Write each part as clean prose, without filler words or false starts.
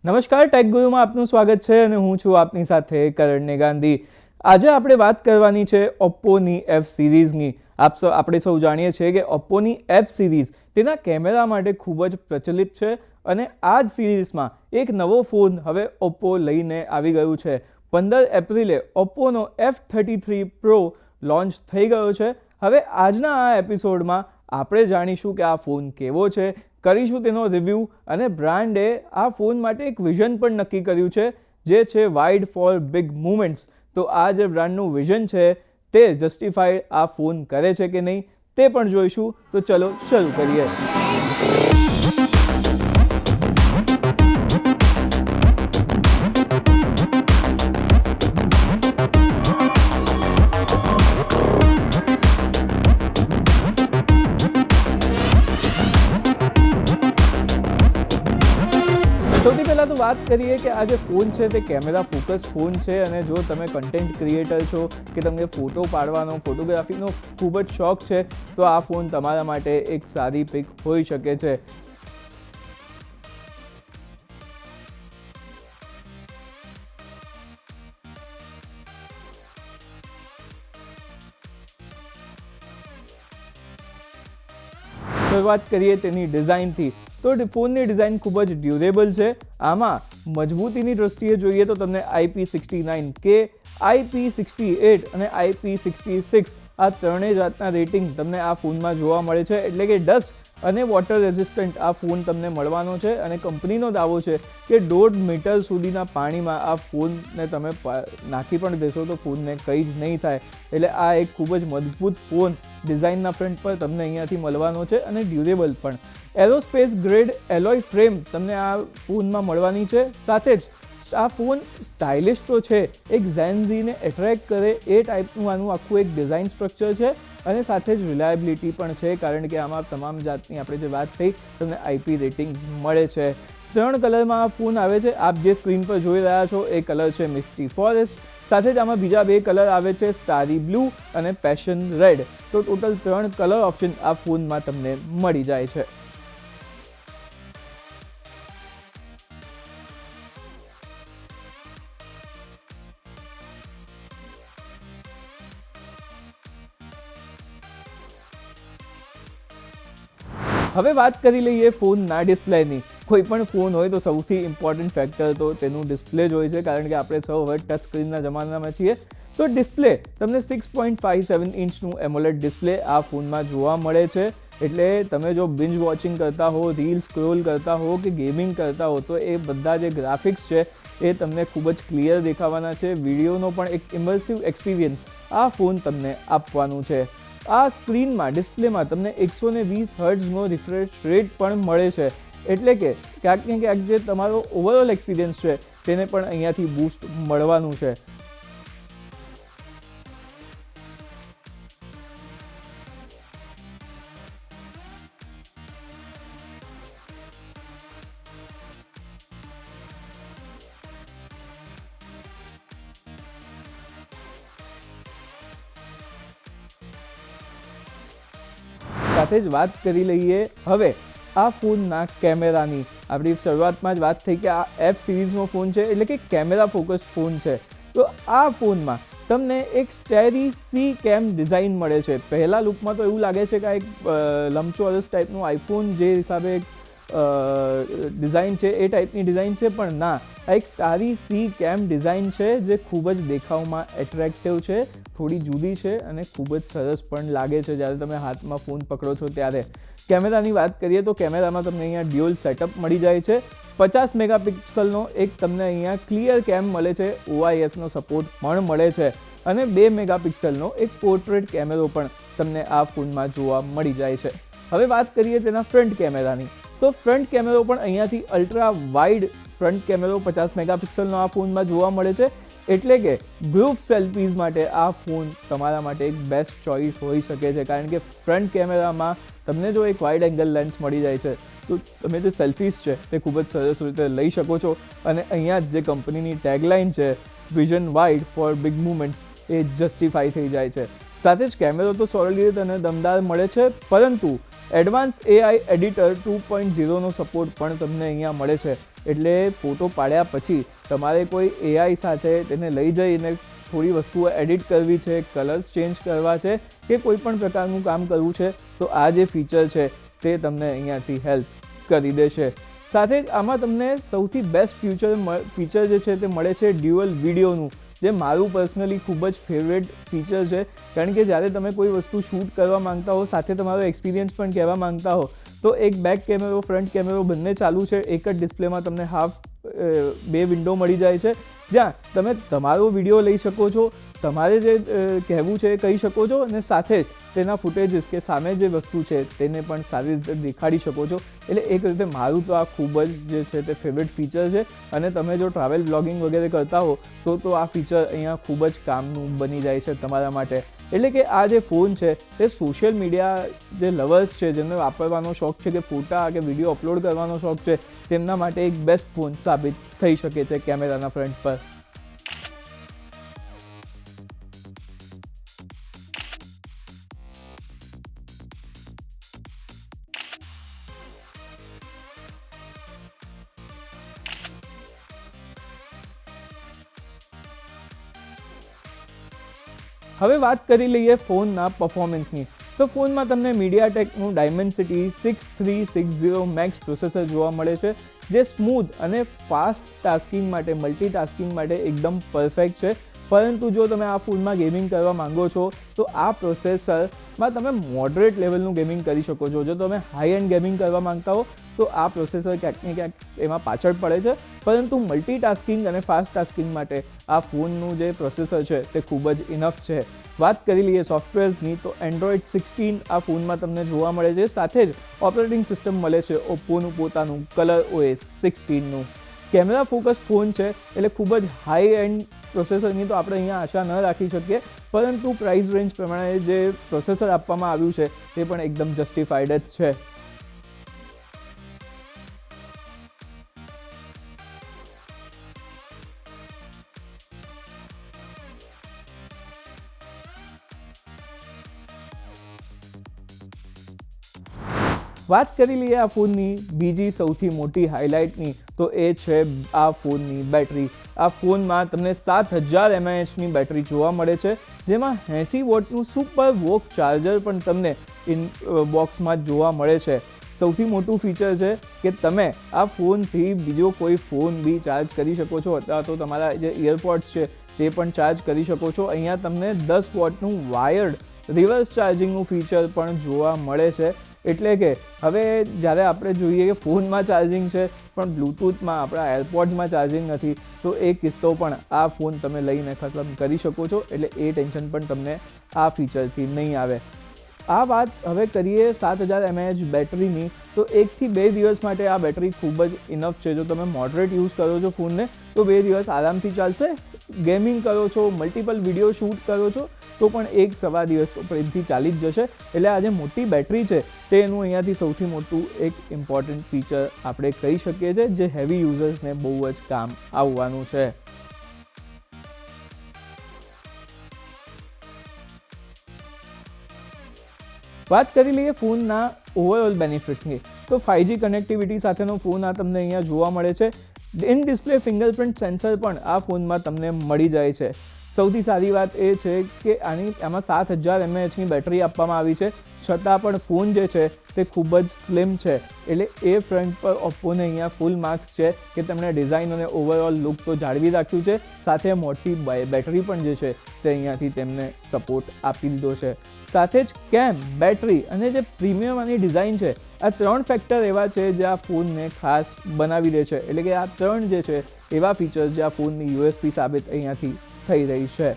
નમસ્કાર, ટેક ગુરુમાં આપનું સ્વાગત છે અને હું છું આપની સાથે કરણને ગાંધી. આજે આપણે વાત કરવાની છે ઓપ્પોની એફ સિરીઝની. આપણે સૌ જાણીએ છીએ કે ઓપ્પોની એફ સિરીઝ તેના કેમેરા માટે ખૂબ જ પ્રચલિત છે અને આ જ સિરીઝમાં એક નવો ફોન હવે ઓપ્પો લઈને આવી ગયું છે. 15 એપ્રિલે ઓપ્પોનો F33 Pro લોન્ચ થઈ ગયો છે. હવે આજના આ એપિસોડમાં આપણે જાણીશું કે આ ફોન કેવો છે, કરીશું તેનો રિવ્યૂ અને બ્રાન્ડે આ ફોન માટે એક વિઝન પણ નક્કી કર્યું છે, જે છે વાઇડ ફોર બિગ મૂવમેન્ટ્સ. તો આ જે બ્રાન્ડનું વિઝન છે તે જસ્ટિફાઈડ આ ફોન કરે છે કે નહીં તે પણ જોઈશું. તો ચલો શરૂ કરીએ. સૌથી પહેલાં તો વાત કરીએ કે આ જે ફોન છે તે કેમેરા ફોકસ ફોન છે અને જો તમે કન્ટેન્ટ ક્રિએટર છો કે તમને ફોટો પાડવાનો, ફોટોગ્રાફીનો ખૂબ જ શોખ છે તો આ ફોન તમારા માટે એક સારી પિક હોઈ શકે છે. શરૂઆત કરીએ તેની ડિઝાઇનથી. તો ફોનની ડિઝાઇન ખૂબ જ ડ્યુરેબલ છે. આમાં મજબૂતીની દ્રષ્ટિએ જોઈએ તો તમને IP69K, IP68 અને IP66 આ ત્રણેય જાતના રેટિંગ તમને આ ફોનમાં જોવા મળે છે. એટલે કે ડસ્ટ અને વોટર રેઝિસ્ટન્ટ આ ફોન તમને મળવાનો છે અને કંપનીનો દાવો છે કે 1.5 મીટર સુધીના પાણીમાં આ ફોનને તમે નાખી પણ દેશો તો ફોનને કંઈ જ નહીં થાય. એટલે આ એક ખૂબ જ મજબૂત ફોન ડિઝાઇનના ફ્રન્ટ પર તમને અહીંયાથી મળવાનો છે અને ડ્યુરેબલ પણ. એરોસ્પેસ ગ્રેડ એલોય ફ્રેમ તમને આ ફોનમાં મળવાની છે. સાથે જ આ ફોન સ્ટાઇલિશ તો છે, એક ઝેનઝીને એટ્રેક્ટ કરે એ ટાઈપનું આનું આખું એક ડિઝાઇન સ્ટ્રક્ચર છે અને સાથે જ રિલાયબિલિટી પણ છે, કારણ કે આમાં તમામ જાતની આપણે જે વાત થઈ તમને IP રેટિંગ મળે છે. 3 કલરમાં આ ફોન આવે છે. આપ જે સ્ક્રીન પર જોઈ રહ્યા છો એ કલર છે મિસ્ટી ફોરેસ્ટ. સાથે જ આમાં બીજા 2 કલર આવે છે, સ્ટારી બ્લુ અને પેશન રેડ. તો ટોટલ 3 કલર ઓપ્શન આ ફોનમાં તમને મળી જાય છે. હવે વાત કરી લઈએ ફોનના ડિસ્પ્લેની. કોઈ પણ ફોન હોય તો સૌથી ઇમ્પોર્ટન્ટ ફેક્ટર તો તેનું ડિસ્પ્લે જ હોય છે, કારણ કે આપણે સૌ હવે ટચ સ્ક્રીનના જમાનામાં છીએ. તો ડિસ્પ્લે તમને 6.57 ઇંચનું એમોલેડ ડિસ્પ્લે આ ફોનમાં જોવા મળે છે. એટલે તમે જો બિંજ વોચિંગ કરતા હો, રીલ સ્ક્રોલ કરતા હો કે ગેમિંગ કરતા હો તો એ બધા જે ગ્રાફિક્સ છે એ તમને ખૂબ જ ક્લિયર દેખાવાના છે. વિડીયોનો પણ એક ઇમર્સિવ એક્સપિરિયન્સ આ ફોન તમને આપવાનું છે. આ સ્ક્રીનમાં ડિસ્પ્લેમાં તમને 120 હર્ટ્ઝનો રિફ્રેશ રેટ પણ મળે છે. એટલે કે ક્યાંક ને ક્યાંક જે તમારો ઓવરઓલ એક્સપિરિયન્સ છે તેને પણ અહીંયાથી બૂસ્ટ મળવાનું છે. સાથે જ વાત કરી લઈએ હવે આ ફોનના કેમેરાની. આપણી શરૂઆતમાં જ વાત થઈ કે આ એફ સિરીઝનો ફોન છે, એટલે કે કેમેરા ફોકસ ફોન છે. તો આ ફોનમાં તમને એક સ્ટેરી સી કેમ ડિઝાઇન મળે છે. પહેલા લુકમાં તો એવું લાગે છે કે આ એક લંબચોરસ ટાઈપનું આઈફોન જે હિસાબે ડિઝાઇન છે એ ટાઈપની ડિઝાઇન છે, પણ ના, આ એક સ્ટારી સી કેમ ડિઝાઇન છે જે ખૂબ જ દેખાવમાં એટ્રેક્ટિવ છે, થોડી જુદી છે અને ખૂબ જ સરસ પણ લાગે છે જ્યારે તમે હાથમાં ફોન પકડો છો ત્યારે. કેમેરાની વાત કરીએ તો કેમેરામાં તમને અહીંયા ડ્યુઅલ સેટઅપ મળી જાય છે. 50 મેગાપિક્સલનો એક તમને અહીંયા ક્લિયર કેમ મળે છે, OISનો સપોર્ટ પણ મળે છે અને 2 મેગાપિક્સલનો એક પોર્ટ્રેટ કેમેરો પણ તમને આ ફોનમાં જોવા મળી જાય છે. હવે વાત કરીએ તેના ફ્રન્ટ કેમેરાની. તો ફ્રન્ટ કેમેરો પણ અહીંયાથી અલ્ટ્રા વાઇડ ફ્રન્ટ કેમેરો 50 મેગાપિક્સલનો આ ફોનમાં જોવા મળે છે. એટલે કે ગ્રુપ સેલ્ફીઝ માટે આ ફોન તમારા માટે એક બેસ્ટ ચોઇસ હોઈ શકે છે, કારણ કે ફ્રન્ટ કેમેરામાં તમને જો એક વાઇડ એંગલ લેન્સ મળી જાય છે તો તમે જે સેલ્ફીઝ છે તે ખૂબ જ સરસ રીતે લઈ શકો છો. અને અહીંયા જ જે કંપનીની ટેગલાઇન છે vision wide for big movements એ જસ્ટિફાઈ થઈ જાય છે. સાથે જ કેમેરો તો સોલિડ અને દમદાર મળે છે, પરંતુ એડવાન્સ AI એડિટર 2.0નો સપોર્ટ પણ તમને અહીંયા મળે છે. એટલે ફોટો પાડ્યા પછી તમારે કોઈ એઆઈ સાથે તેને લઈ જઈને થોડી વસ્તુઓ એડિટ કરવી છે, કલર્સ ચેન્જ કરવા છે કે કોઈ પણ પ્રકારનું કામ કરવું છે, તો આ જે ફીચર છે તે તમને અહીંયાથી હેલ્પ કરી દેશે. સાથે જ આમાં તમને સૌથી બેસ્ટ ફીચર જે છે તે મળે છે ડ્યુઅલ વિડીયોનું, જે મારું પર્સનલી ખૂબ જ ફેવરેટ ફીચર છે. કારણ કે જ્યારે તમે કોઈ વસ્તુ શૂટ કરવા માંગતા હો, સાથે તમારો એક્સપિરિયન્સ પણ કહેવા માંગતા હો, તો એક બેક કેમેરો, ફ્રન્ટ કેમેરો બંને ચાલુ છે. એક જ ડિસ્પ્લેમાં તમને બે વિન્ડો મળી જાય છે, જ્યાં તમે તમારો વિડીયો લઈ શકો છો, તમારે જે કહેવું છે એ કહી શકો છો, અને સાથે જ તેના ફૂટેજીસ કે સામે જે વસ્તુ છે તેને પણ સારી રીતે દેખાડી શકો છો. એટલે એક રીતે મારું તો આ ખૂબ જ જે છે તે ફેવરેટ ફીચર છે. અને તમે જો ટ્રાવેલ બ્લોગિંગ વગેરે કરતા હો તો આ ફીચર અહીંયા ખૂબ જ કામનું બની જાય છે તમારા માટે. એટલે કે આ જે ફોન છે તે સોશિયલ મીડિયા જે લવર્સ છે, જેમને વાપરવાનો શોખ છે, કે ફોટા કે વિડીયો અપલોડ કરવાનો શોખ છે, તેમના માટે એક બેસ્ટ ફોન સાબિત થઈ શકે છે કેમેરાના ફ્રન્ટ પર. હવે વાત કરી લઈએ ફોનના પરફોર્મન્સની. તો ફોનમાં તમને મીડિયાટેકનું ડાયમેન્સિટી 6360 મેક્સ પ્રોસેસર જોવા મળે છે, જે સ્મૂથ અને ફાસ્ટ ટાસ્કિંગ માટે, મલ્ટીટાસ્કિંગ માટે એકદમ પરફેક્ટ છે. પરંતુ જો તમે આ ફોનમાં ગેમિંગ કરવા માંગો છો તો આ પ્રોસેસરમાં તમે મોડરેટ લેવલનું ગેમિંગ કરી શકો છો. જો તમે હાઈ એન્ડ ગેમિંગ કરવા માંગતા હો તો આ પ્રોસેસર ક્યાંક ને ક્યાંક એમાં પાછળ પડે છે. પરંતુ મલ્ટીટાસ્કિંગ અને ફાસ્ટ ટાસ્કિંગ માટે આ ફોનનું જે પ્રોસેસર છે તે ખૂબ જ ઇનફ છે. વાત કરી લઈએ સોફ્ટવેર્સની, તો એન્ડ્રોઇડ 16 આ ફોનમાં તમને જોવા મળે છે. સાથે જ ઓપરેટિંગ સિસ્ટમ મળે છે ઓપ્પોનું પોતાનું ColorOS 16નું. કેમેરા ફોકસ ફોન છે, એટલે ખૂબ જ હાઈ એન્ડ પ્રોસેસરની તો આપણે અહીંયા આશા ન રાખી શકીએ. પરંતુ પ્રાઇસ રેન્જ પ્રમાણે જે પ્રોસેસર આપવામાં આવ્યું છે તે પણ એકદમ જસ્ટિફાઈડ જ છે. વાત કરી લઈએ આ ફોનની બીજી સૌથી મોટી હાઇલાઇટની, તો એ છે આ ફોનની બેટરી. આ ફોનમાં તમને 7000 mAhની બેટરી જોવા મળે છે, જેમાં 80 વોટનું સુપર વોક ચાર્જર પણ તમને બોક્સમાં જોવા મળે છે. સૌથી મોટું ફીચર છે કે તમે આ ફોનથી બીજો કોઈ ફોન બી ચાર્જ કરી શકો છો, અથવા તો તમારા જે ઇયરપોડ્સ છે તે પણ ચાર્જ કરી શકો છો. અહીંયા તમને 10 વોટનું વાયર્ડ રિવર્સ ચાર્જિંગનું ફીચર પણ જોવા મળે છે. એટલે કે હવે જ્યારે આપણે જોઈએ કે ફોનમાં ચાર્જિંગ છે પણ બ્લૂટૂથમાં આપણા એરપોડ્સમાં ચાર્જિંગ નથી, તો એ કિસ્સો પણ આ ફોન તમે લઈને ખતમ કરી શકો છો. એટલે એ ટેન્શન પણ તમને આ ફીચરથી નહીં આવે. આ વાત હવે કરીએ 7000 mAh બેટરીની, તો 1 થી 2 દિવસ માટે આ બેટરી ખૂબ જ ઇનફ છે. જો તમે મોડરેટ યુઝ કરો છો ફોનને તો 2 દિવસ આરામથી ચાલશે. ગેમિંગ કરો છો, મલ્ટિપલ વિડીયો શૂટ કરો છો તો પણ 1-1.25 દિવસ તો પ્રેમથી ચાલી જ જશે. એટલે આ જે મોટી બેટરી છે તે એનું અહીંયાથી સૌથી મોટું એક ઇમ્પોર્ટન્ટ ફીચર આપણે કહી શકીએ છીએ, જે હેવી યુઝર્સને બહુ જ કામ આવવાનું છે. વાત કરી લઈએ ફોનના ઓવરઓલ બેનિફિટ્સની, તો 5G કનેક્ટિવિટી સાથેનો ફોન આ તમને અહીંયા જોવા મળે છે. ઇન ડિસ્પ્લે ફિંગરપ્રિન્ટ સેન્સર પણ આ ફોનમાં તમને મળી જાય છે. સૌથી સારી વાત એ છે કે આમાં 7000 mAhની બેટરી આપવામાં આવી છે, છતાં પણ ફોન જે છે તે ખૂબ જ સ્લિમ છે. એટલે એ ફ્રન્ટ પર ઓપ્પોને અહીંયા ફૂલ માર્ક્સ છે કે તેમણે ડિઝાઇન અને ઓવરઓલ લુક તો જાળવી રાખ્યું છે, સાથે મોટી બેટરી પણ જે છે તે અહીંયાથી તેમને સપોર્ટ આપી દીધો છે. સાથે જ કેમ, બેટરી અને જે પ્રીમિયમ આની ડિઝાઇન છે, આ 3 ફેક્ટર એવા છે જે આ ફોનને ખાસ બનાવી દે છે. એટલે કે આ 3 જે છે એવા ફીચર્સ જે આ ફોનની USP સાબિત અહીંયાથી થઈ રહી છે.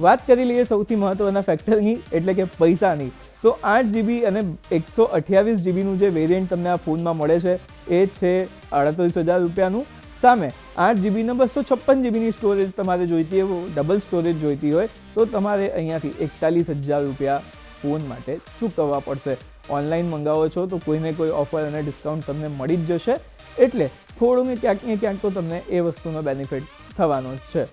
વાત કરી લઈએ સૌથી મહત્વના ફેક્ટરની, એટલે કે પૈસાની, તો 8GB અને 128GBનું જે વેરિયન્ટ તમને આ ફોનમાં મળે છે એ છે 38,000 રૂપિયાનું. સામે 8GB અને 256GBની સ્ટોરેજ તમારે જોઈતી હોય, ડબલ સ્ટોરેજ જોઈતી હોય તો તમારે અહીંયાથી 41,000 રૂપિયા ફોન માટે ચૂકવવા પડશે. ઓનલાઈન મંગાવો છો તો કોઈને કોઈ ઓફર અને ડિસ્કાઉન્ટ તમને મળી જ જશે. એટલે થોડું ને ક્યાંક તો તમને એ વસ્તુનો બેનિફિટ થવાનો જ છે.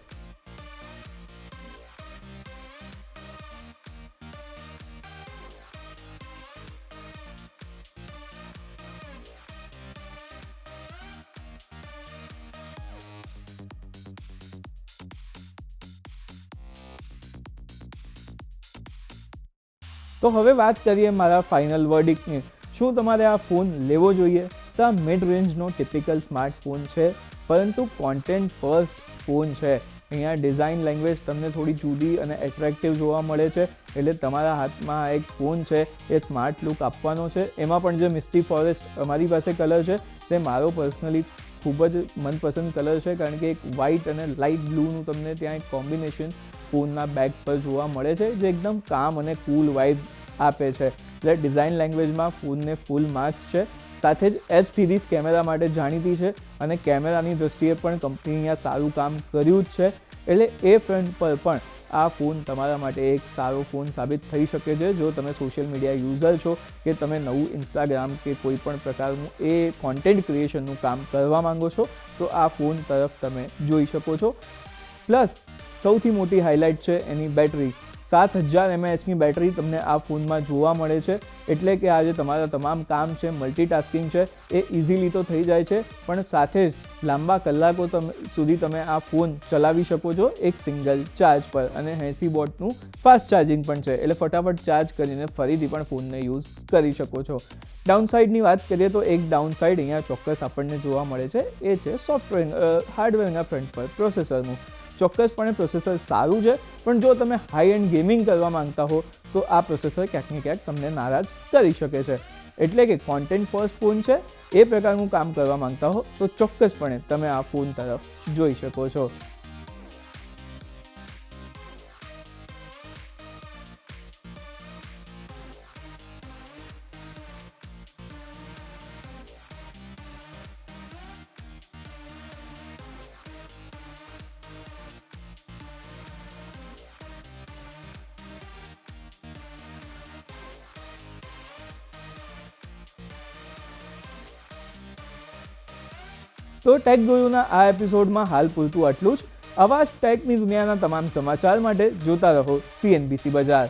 તો હવે વાત કરીએ મારા ફાઇનલ વર્ડિક્ટની. શું તમારે આ ફોન લેવો જોઈએ? તો આ મિડ રેન્જનો ટિપિકલ સ્માર્ટફોન છે, પરંતુ કોન્ટેન્ટ ફર્સ્ટ ફોન છે. અહીંયા ડિઝાઇન લેંગ્વેજ તમને થોડી જુદી અને એટ્રેક્ટિવ જોવા મળે છે, એટલે તમારા હાથમાં એક ફોન છે એ સ્માર્ટ લુક આપવાનો છે. એમાં પણ જે મિસ્ટી ફોરેસ્ટ અમારી પાસે કલર છે તે મારો પર્સનલી ખૂબ જ મનપસંદ કલર છે, કારણ કે એક વ્હાઇટ અને લાઇટ બ્લુનું તમને ત્યાં એક કોમ્બિનેશન ફોનના બેક પર જોવા મળે છે, જે એકદમ કામ અને કૂલ વાઇબ્સ આપે છે. એટલે ડિઝાઇન લેંગ્વેજમાં ફોનને ફૂલ માર્ક્સ છે. સાથે જ F સિરીઝ કેમેરા માટે જાણીતી છે અને કેમેરાની દૃષ્ટિએ પણ કંપની અહીંયા સારું કામ કર્યું જ છે. એટલે એ ફ્રન્ટ પર પણ આ ફોન તમારા માટે એક સારો ફોન સાબિત થઈ શકે છે. જો તમે સોશિયલ મીડિયા યુઝર છો કે તમે નવું ઇન્સ્ટાગ્રામ કે કોઈ પણ પ્રકારનું એ કોન્ટેન્ટ ક્રિએશનનું કામ કરવા માંગો છો, તો આ ફોન તરફ તમે જોઈ શકો છો. પ્લસ સૌથી મોટી હાઇલાઇટ છે એની બેટરી. 7000 mAhની બેટરી તમને આ ફોનમાં જોવા મળે છે, એટલે કે આ જે તમારા તમામ કામ છે, મલ્ટીટાસ્કિંગ છે, એ ઇઝીલી તો થઈ જાય છે, પણ સાથે જ લાંબા કલાકો સુધી તમે આ ફોન ચલાવી શકો છો એક સિંગલ ચાર્જ પર. અને 80 વોટનું ફાસ્ટ ચાર્જિંગ પણ છે, એટલે ફટાફટ ચાર્જ કરીને ફરીથી પણ ફોનને યુઝ કરી શકો છો. ડાઉનસાઇડની વાત કરીએ તો એક ડાઉનસાઇડ અહીંયા ચોક્કસ આપણને જોવા મળે છે, એ છે હાર્ડવેરના ફ્રન્ટ પર પ્રોસેસરનું. ચોક્કસપણે પ્રોસેસર સારું છે, પણ જો તમે હાઈ એન્ડ ગેમિંગ કરવા માંગતા હો તો આ પ્રોસેસર ક્યાંક ને ક્યાંક તમને નારાજ કરી શકે છે. એટલે કે કોન્ટેન્ટ ફર્સ્ટ ફોન છે, એ પ્રકારનું કામ કરવા માંગતા હો તો ચોક્કસપણે તમે આ ફોન તરફ જોઈ શકો છો. તો ટેક ગુરુના આ એપિસોડમાં હાલ પૂરતું આટલું જ. આવા જ ટેકની દુનિયાના તમામ સમાચાર માટે જોતા રહો CNBC બજાર.